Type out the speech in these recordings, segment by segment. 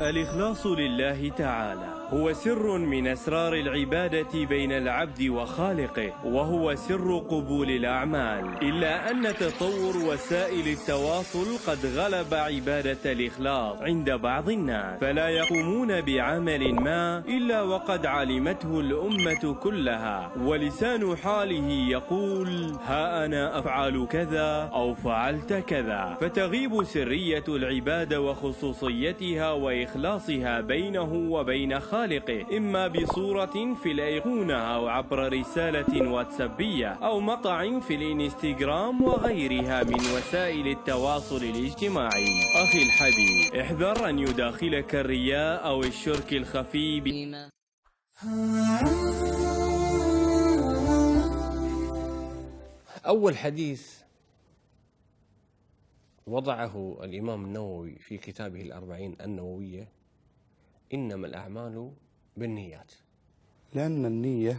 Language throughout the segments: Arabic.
الإخلاص لله تعالى هو سر من أسرار العبادة بين العبد وخالقه، وهو سر قبول الأعمال. إلا أن تطور وسائل التواصل قد غلب عبادة الإخلاص عند بعض الناس، فلا يقومون بعمل ما إلا وقد علمته الأمة كلها، ولسان حاله يقول ها أنا أفعل كذا أو فعلت كذا، فتغيب سرية العبادة وخصوصيتها وإخلاصها بينه وبين خالقه، إما بصورة في الأيقونة أو عبر رسالة واتسابية أو مقطع في الإنستغرام وغيرها من وسائل التواصل الاجتماعي. أخي الحبيب، احذر أن يداخلك الرياء أو الشرك الخفي أول حديث وضعه الإمام النووي في كتابه الأربعين النووية: إنما الأعمال بالنيات. لأن النية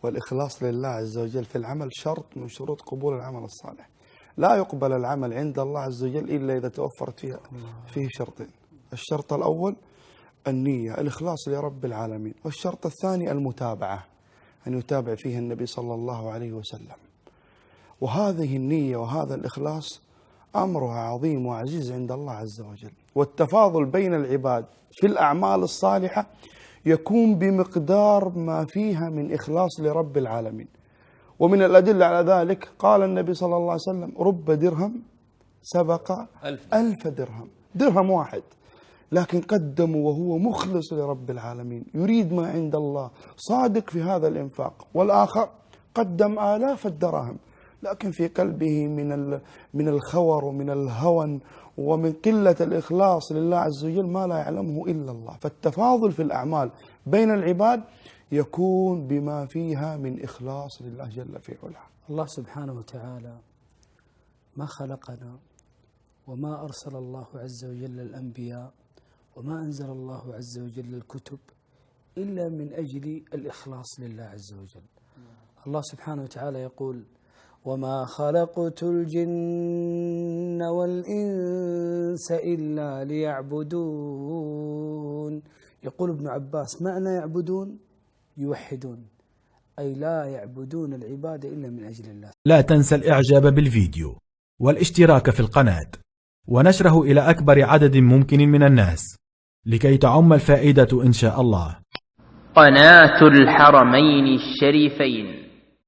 والإخلاص لله عز وجل في العمل شرط من شروط قبول العمل الصالح. لا يقبل العمل عند الله عز وجل إلا إذا توفرت فيه شرطين. الشرط الأول النية، الإخلاص لرب العالمين، والشرط الثاني المتابعة، أن يتابع فيه النبي صلى الله عليه وسلم. وهذه النية وهذا الإخلاص أمرها عظيم وعزيز عند الله عز وجل. والتفاضل بين العباد في الأعمال الصالحة يكون بمقدار ما فيها من إخلاص لرب العالمين. ومن الأدلة على ذلك قال النبي صلى الله عليه وسلم: رب درهم سبق 1000 درهم. درهم واحد لكن قدمه وهو مخلص لرب العالمين، يريد ما عند الله، صادق في هذا الإنفاق. والآخر قدم آلاف الدراهم لكن في قلبه من الخور ومن الهون ومن قلة الإخلاص لله عز وجل ما لا يعلمه إلا الله. فالتفاضل في الأعمال بين العباد يكون بما فيها من إخلاص لله جل في علاه. الله سبحانه وتعالى ما خلقنا وما أرسل الله عز وجل الأنبياء وما أنزل الله عز وجل الكتب إلا من أجل الإخلاص لله عز وجل. الله سبحانه وتعالى يقول: وما خلقت الجن والإنس إلا ليعبدون. يقول ابن عباس: معنى يعبدون يوحدون، أي لا يعبدون العبادة إلا من أجل الله. لا تنسى الإعجاب بالفيديو والاشتراك في القناة ونشره إلى أكبر عدد ممكن من الناس لكي تعم الفائدة إن شاء الله. قناة الحرمين الشريفين.